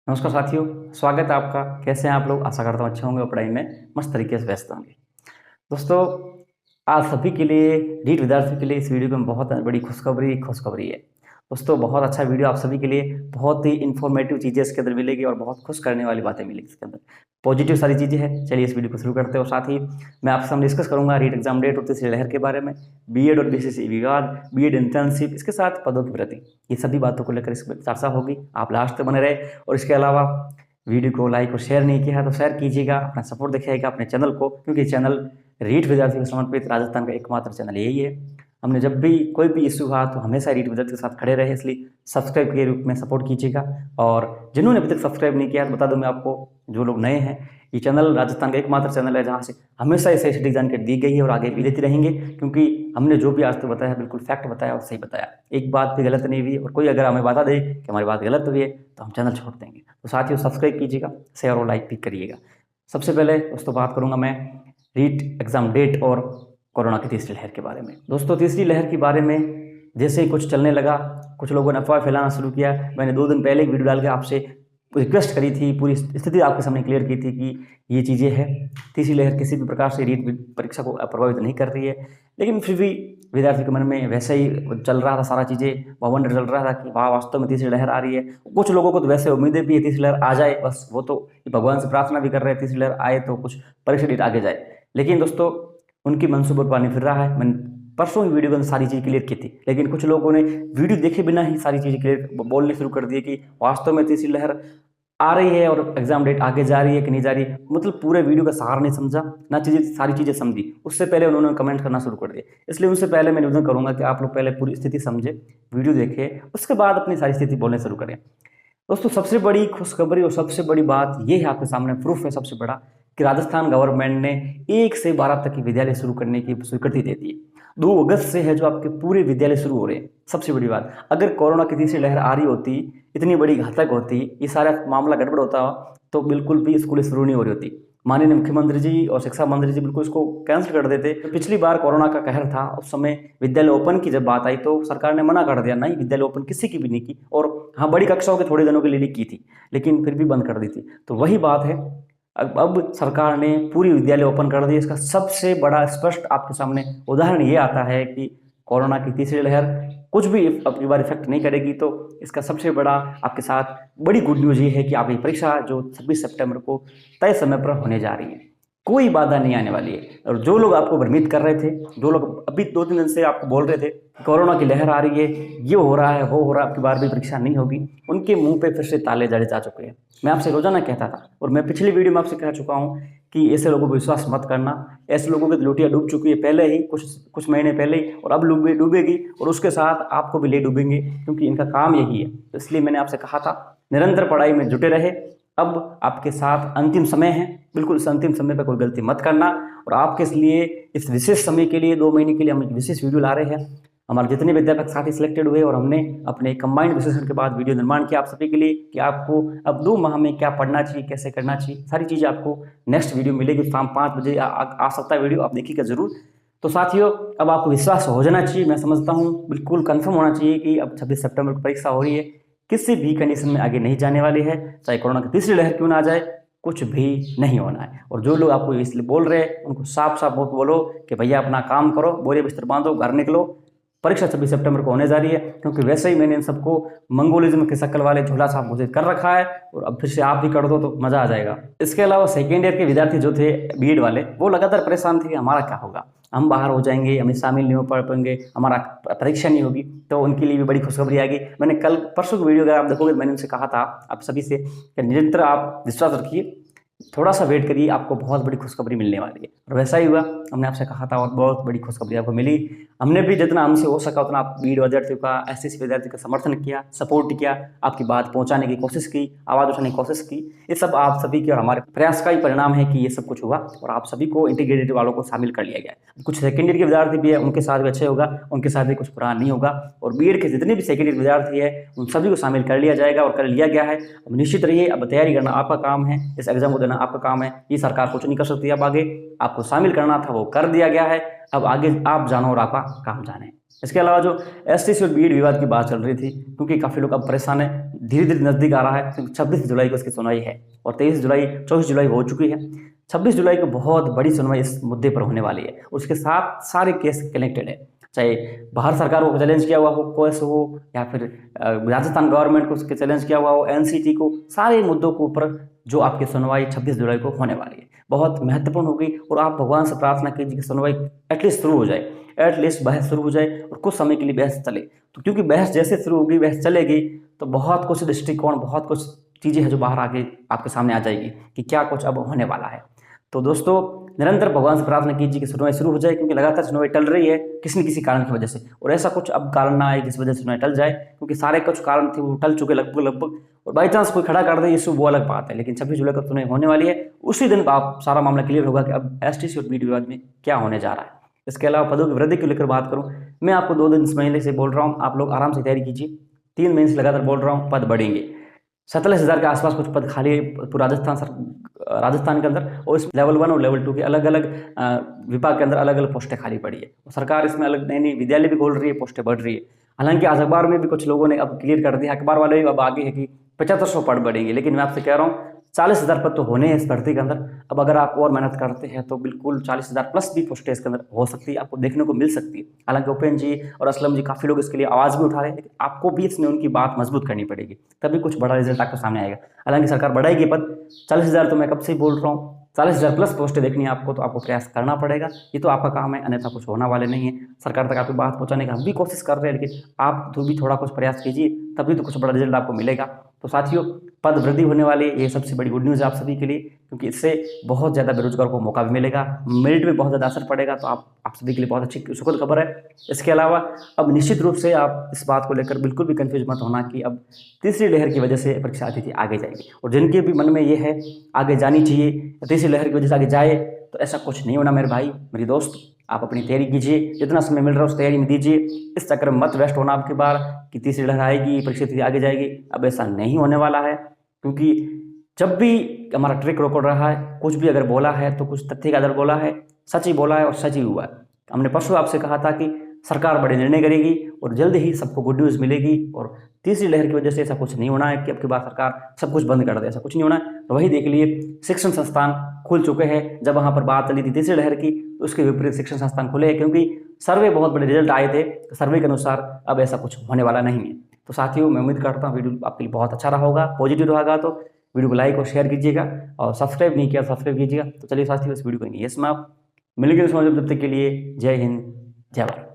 नमस्कार साथियों, स्वागत है आपका। कैसे हैं आप लोग? आशा करता हूँ अच्छे होंगे और पढ़ाई में मस्त तरीके से व्यस्त होंगे। दोस्तों, आज सभी के लिए, नीट विद्यार्थियों के लिए इस वीडियो में बहुत बड़ी खुशखबरी है। दोस्तों, बहुत अच्छा वीडियो आप सभी के लिए, बहुत ही इन्फॉर्मेटिव चीज़ें इसके अंदर मिलेगी और बहुत खुश करने वाली बातें मिलेगी इसके अंदर। पॉजिटिव सारी चीज़ें हैं। चलिए इस वीडियो को शुरू करते हैं और साथ ही मैं आपके सामने डिस्कस करूंगा नीट एग्जाम डेट और तीसरी लहर के बारे में, बीएड और बीसीसी विवाद, बीएड इंटर्नशिप, इसके साथ पदों की भर्ती, ये सभी बातों को लेकर इसमें चर्चा होगी। आप लास्ट तक बने रहे और इसके अलावा वीडियो को लाइक और शेयर नहीं किया है तो शेयर कीजिएगा, अपना सपोर्ट दिखाइएगा अपने चैनल को, क्योंकि चैनल रीट विद्यार्थी को समर्पित राजस्थान का एकमात्र चैनल यही है। हमने जब भी कोई भी इशू हुआ तो हमेशा रीट विद्यार्थी के साथ खड़े रहे, इसलिए सब्सक्राइब के रूप में सपोर्ट कीजिएगा। और जिन्होंने अभी तक सब्सक्राइब नहीं किया बता दूं मैं आपको, जो लोग नए हैं, ये चैनल राजस्थान का एकमात्र चैनल है जहाँ से हमेशा ऐसे सटीक जानकारी दी गई है और आगे भी देती रहेंगे, क्योंकि हमने जो भी आज तक बताया है बिल्कुल फैक्ट बताया और सही बताया, एक बात भी गलत नहीं हुई। और कोई अगर हमें बता दे कि हमारी बात गलत हुई है तो हम चैनल छोड़ देंगे। तो साथियों, सब्सक्राइब कीजिएगा, शेयर और लाइक भी करिएगा। सबसे पहले दोस्तों बात करूंगा मैं रीट एग्जाम डेट और कोरोना की तीसरी लहर के बारे में। दोस्तों, तीसरी लहर के बारे में जैसे ही कुछ चलने लगा, कुछ लोगों ने अफवाह फैलाना शुरू किया। मैंने 2 दिन पहले एक वीडियो डाल के आपसे रिक्वेस्ट करी थी, पूरी स्थिति आपके सामने क्लियर की थी कि ये चीज़ें हैं। तीसरी लहर किसी भी प्रकार से रीट परीक्षा को प्रभावित नहीं कर रही है, लेकिन फिर भी विद्यार्थी के मन में वैसे ही चल रहा था, सारा चीज़ें बवंडर चल रहा था कि वाह वास्तव में तीसरी लहर आ रही है। कुछ लोगों को तो वैसे उम्मीदें भी है तीसरी लहर आ जाए, बस वो तो भगवान से प्रार्थना भी कर रहे हैं तीसरी लहर आए तो कुछ परीक्षा डेट आगे जाए। लेकिन दोस्तों, उनकी मनसूबों पर पानी फिर रहा है। मैंने परसों ही वीडियो के अंदर सारी चीज़ क्लियर की थी, लेकिन कुछ लोगों ने वीडियो देखे बिना ही सारी चीज़ें क्लियर बोलने शुरू कर दिए कि वास्तव में तीसरी लहर आ रही है और एग्जाम डेट आगे जा रही है कि नहीं जा रही। मतलब पूरे वीडियो का सार नहीं समझा, ना सारी चीज़ें समझी, उससे पहले उन्होंने कमेंट करना शुरू कर दिया। इसलिए उनसे पहले मैं निवेदन करूंगा कि आप लोग पहले पूरी स्थिति समझे, वीडियो देखें, उसके बाद अपनी सारी स्थिति बोलने शुरू करें। दोस्तों, सबसे बड़ी खुशखबरी और सबसे बड़ी बात ये है, आपके सामने प्रूफ है सबसे बड़ा, कि राजस्थान गवर्नमेंट ने 1 से 12 तक की विद्यालय शुरू करने की स्वीकृति दे दी है। 2 अगस्त से है जो आपके पूरे विद्यालय शुरू हो रहे हैं। सबसे बड़ी बात, अगर कोरोना की तीसरी लहर आ रही होती, इतनी बड़ी घातक होती, ये सारा मामला गड़बड़ होता, तो बिल्कुल भी स्कूल शुरू नहीं हो रही होती। माननीय मुख्यमंत्री जी और शिक्षा मंत्री जी बिल्कुल इसको कैंसिल कर देते। तो पिछली बार कोरोना का कहर था, उस समय विद्यालय ओपन की जब बात आई तो सरकार ने मना कर दिया, नहीं विद्यालय ओपन किसी की भी नहीं की। और हाँ, बड़ी कक्षाओं के थोड़े दिनों के लिए की थी, लेकिन फिर भी बंद कर दी थी। तो वही बात है, अब सरकार ने पूरी विद्यालय ओपन कर दी। इसका सबसे बड़ा स्पष्ट आपके सामने उदाहरण ये आता है कि कोरोना की तीसरी लहर कुछ भी अपनी बार इफेक्ट नहीं करेगी। तो इसका सबसे बड़ा आपके साथ बड़ी गुड न्यूज़ ये है कि आपकी परीक्षा जो 26 सितंबर को तय समय पर होने जा रही है, कोई बाधा नहीं आने वाली है। और जो लोग आपको भ्रमित कर रहे थे, जो लोग अभी 2-3 दिन से आपको बोल रहे थे कोरोना की लहर आ रही है, ये हो रहा है वो हो रहा है, आपकी बार भी परीक्षा नहीं होगी, उनके मुंह पे फिर से ताले जड़े जा चुके हैं। मैं आपसे रोजाना कहता था और मैं पिछली वीडियो में आपसे कह चुका हूँ कि ऐसे लोगों पर विश्वास मत करना। ऐसे लोगों की लोटियाँ डूब चुकी है पहले ही, कुछ महीने पहले ही, और अब डूबेगी और उसके साथ आपको भी ले डूबेंगे, क्योंकि इनका काम यही है। तो इसलिए मैंने आपसे कहा था निरंतर पढ़ाई में जुटे रहे। अब आपके साथ अंतिम समय है, बिल्कुल इस अंतिम समय पर कोई गलती मत करना। और आपके लिए इस विशेष समय के लिए 2 महीने के लिए हम एक विशेष वीडियो ला रहे हैं। हमारे जितने विद्यार्थी साथी सिलेक्टेड हुए और हमने अपने कंबाइंड विश्लेषण के बाद वीडियो निर्माण किया आप सभी के लिए कि आपको अब 2 माह में क्या पढ़ना चाहिए, कैसे करना चाहिए, सारी चीज़ें आपको नेक्स्ट वीडियो मिलेगी। शाम 5 बजे आ सकता है वीडियो, आप देखिएगा जरूर। तो साथियों, अब आपको विश्वास हो जाना चाहिए, मैं समझता हूँ बिल्कुल कन्फर्म होना चाहिए कि अब 26 सितंबर को परीक्षा हो रही है, किसी भी कंडीशन में आगे नहीं जाने वाली है, चाहे कोरोना की तीसरी लहर क्यों ना आ जाए, कुछ भी नहीं होना है। और जो लोग आपको इसलिए बोल रहे हैं उनको साफ साफ बोलो कि भैया अपना काम करो, बोरिया बिस्तर बांधो, घर निकलो, परीक्षा 26 सितंबर को होने जा रही है। क्योंकि वैसे ही मैंने इन सबको मंगोलिज्म के शक्ल वाले झोला साहब घोषित कर रखा है, और अब फिर से आप भी कर दो तो मजा आ जाएगा। इसके अलावा सेकेंड ईयर के विद्यार्थी जो थे बीएड वाले, वो लगातार परेशान थे कि हमारा क्या होगा, हम बाहर हो जाएंगे, हमें शामिल नहीं हो पाएंगे, हमारा परीक्षा नहीं होगी। तो उनके लिए भी बड़ी खुशखबरी आ गई। मैंने कल परसों की वीडियो अगर आप देखोगे, मैंने उनसे कहा था आप सभी से कि निरंतर आप विश्वास रखिए, थोड़ा सा वेट करिए, आपको बहुत बड़ी खुशखबरी मिलने वाली है। और वैसा ही हुआ, हमने आपसे कहा था और बहुत बड़ी खुशखबरी आपको मिली। हमने भी जितना हमसे हो सका उतना आप बीएड विद्यार्थियों का, एसएससी विद्यार्थियों का समर्थन किया, सपोर्ट किया, आपकी बात पहुंचाने की कोशिश की, आवाज़ उठाने की कोशिश की। ये सब आप सभी के और हमारे प्रयास का ही परिणाम है कि ये सब कुछ हुआ और आप सभी को इंटीग्रेटेड वालों को शामिल कर लिया गया। कुछ सेकेंड ईयर के विद्यार्थी भी है, उनके साथ भी अच्छे होगा, उनके साथ भी कुछ बुरा नहीं होगा। और बीएड के जितने भी सेकेंड ईयर विद्यार्थी है उन सभी को शामिल कर लिया जाएगा और कर लिया गया है। अब निश्चित रहिए, अब तैयारी करना आपका काम है, इस एग्जाम को देना आपका काम है। ये सरकार कुछ नहीं कर सकती। अब आगे आपको शामिल करना था वो कर दिया गया है, अब आगे आप जानो और आपका काम जाने। इसके अलावा जो एसटीसी और बीएड विवाद की बात चल रही थी, क्योंकि काफ़ी लोग अब परेशान है, धीरे धीरे नज़दीक आ रहा है, क्योंकि 26 जुलाई को इसकी सुनवाई है और 24 जुलाई हो चुकी है। 26 जुलाई को बहुत बड़ी सुनवाई इस मुद्दे पर होने वाली है। उसके साथ सारे केस कनेक्टेड है, चाहे बाहर सरकार को चैलेंज किया हुआ हो, केस हो, या फिर राजस्थान गवर्नमेंट को उसके चैलेंज किया हुआ हो, एनसीटी को, सारे मुद्दों के ऊपर जो आपकी सुनवाई 26 जुलाई को होने वाली है बहुत महत्वपूर्ण होगी। और आप भगवान से प्रार्थना कीजिए कि सुनवाई एटलीस्ट शुरू हो जाए, एटलीस्ट बहस शुरू हो जाए और कुछ समय के लिए बहस चले। तो क्योंकि बहस जैसे शुरू होगी, बहस चलेगी, तो बहुत कुछ दृष्टिकोण, बहुत कुछ चीज़ें हैं जो बाहर आके आपके सामने आ जाएगी कि क्या कुछ अब होने वाला है। तो दोस्तों निरंतर भगवान से प्रार्थना कीजिए कि सुनवाई शुरू हो जाए, क्योंकि लगातार सुनवाई टल रही है किसी न किसी कारण की वजह से, और ऐसा कुछ अब कारण ना आए जिस वजह से सुनवाई टल जाए, क्योंकि सारे कुछ कारण थे वो टल चुके लगभग। और बाई चांस कोई खड़ा कर दे इशू, वो अलग बात है, लेकिन 26 जुलाई को सुनवाई होने वाली है। उसी दिन आप सारा मामला क्लियर होगा कि अब एसटीसी और बीएड विवाद में क्या होने जा रहा है। इसके अलावा पदों की वृद्धि को लेकर बात करूँ, मैं आपको 2 दिन इस महीने से बोल रहा हूँ, आप लोग आराम से तैयारी कीजिए। 3 महीने से लगातार बोल रहा हूँ, पद बढ़ेंगे। 47,000 के आसपास कुछ पद खाली है पूरा राजस्थान के अंदर, और इस लेवल 1 और लेवल 2 के अलग अलग विभाग के अंदर अलग अलग पोस्टें खाली पड़ी है। सरकार इसमें अलग नई नई विद्यालय भी खोल रही है, पोस्टें बढ़ रही है। हालांकि आज अखबार में भी कुछ लोगों ने अब क्लियर कर दिया, अखबार वाले अब आगे है कि 7500 पद बढ़ेंगे, लेकिन मैं आपसे कह रहा हूँ 40,000 पद तो होने हैं इस भर्ती के अंदर। अब अगर आप और मेहनत करते हैं तो बिल्कुल 40,000 प्लस भी पोस्टें इसके अंदर हो सकती है, आपको देखने को मिल सकती है। हालांकि उपेंद्र जी और असलम जी काफ़ी लोग इसके लिए आवाज़ भी उठा रहे हैं, लेकिन आपको भी इसमें उनकी बात मजबूत करनी पड़ेगी, तभी कुछ बड़ा रिजल्ट आपके सामने आएगा। हालांकि सरकार बढ़ाएगी पद, 40,000 तो मैं कब से ही बोल रहा हूँ, 40,000 प्लस पोस्टें देखनी है आपको, तो आपको प्रयास करना पड़ेगा। ये तो आपका काम है, अन्यथा कुछ होने वाले नहीं है। सरकार तक आपकी बात पहुंचाने का हम भी कोशिश कर रहे हैं, लेकिन आप तो भी थोड़ा कुछ प्रयास कीजिए, तभी तो कुछ बड़ा रिजल्ट आपको मिलेगा। तो साथियों, पद वृद्धि होने वाली है, ये सबसे बड़ी गुड न्यूज़ है आप सभी के लिए, क्योंकि इससे बहुत ज़्यादा बेरोजगार को मौका भी मिलेगा, मेरिट में बहुत ज़्यादा असर पड़ेगा। तो आप सभी के लिए बहुत अच्छी सुखद खबर है। इसके अलावा अब निश्चित रूप से आप इस बात को लेकर बिल्कुल भी कंफ्यूज मत होना कि अब तीसरी लहर की वजह से परीक्षा तिथि आगे जाएगी, और जिनके भी मन में ये है आगे जानी चाहिए, तीसरी लहर की वजह से आगे जाए, तो ऐसा कुछ नहीं होना मेरे भाई मेरी दोस्त। आप अपनी तैयारी कीजिए, जितना समय मिल रहा है उस तैयारी में दीजिए। इस चक्कर में मत वेस्ट होना आपकी बार कि तीसरी लहर आएगी, परीक्षा तिथि आगे जाएगी। अब ऐसा नहीं होने वाला है, क्योंकि जब भी हमारा ट्रैक रिकॉर्ड रहा है, कुछ भी अगर बोला है तो कुछ तथ्य के आधार बोला है, सच ही बोला है और सच ही हुआ है। हमने परसों आपसे कहा था कि सरकार बड़े निर्णय करेगी और जल्द ही सबको गुड न्यूज़ मिलेगी, और तीसरी लहर की वजह से ऐसा कुछ नहीं होना है कि अब की बार सरकार सब कुछ बंद कर दे, ऐसा कुछ नहीं होना है। तो वही देख लिए, शिक्षण संस्थान खुल चुके हैं। जब वहाँ पर बात चली थी तीसरी लहर की, तो उसके विपरीत शिक्षण संस्थान खुले हैं, क्योंकि सर्वे बहुत बड़े रिजल्ट आए थे, तो सर्वे के अनुसार अब ऐसा कुछ होने वाला नहीं है। तो साथियों, मैं उम्मीद करता हूँ वीडियो आपके लिए बहुत अच्छा रहा होगा, पॉजिटिव रहेगा। तो वीडियो को लाइक और शेयर कीजिएगा, और सब्सक्राइब नहीं किया सब्सक्राइब कीजिएगा। तो चलिए साथियों, इस वीडियो को यही समाप्त, मिलेंगे जब तक के लिए जय हिंद, जय भारत।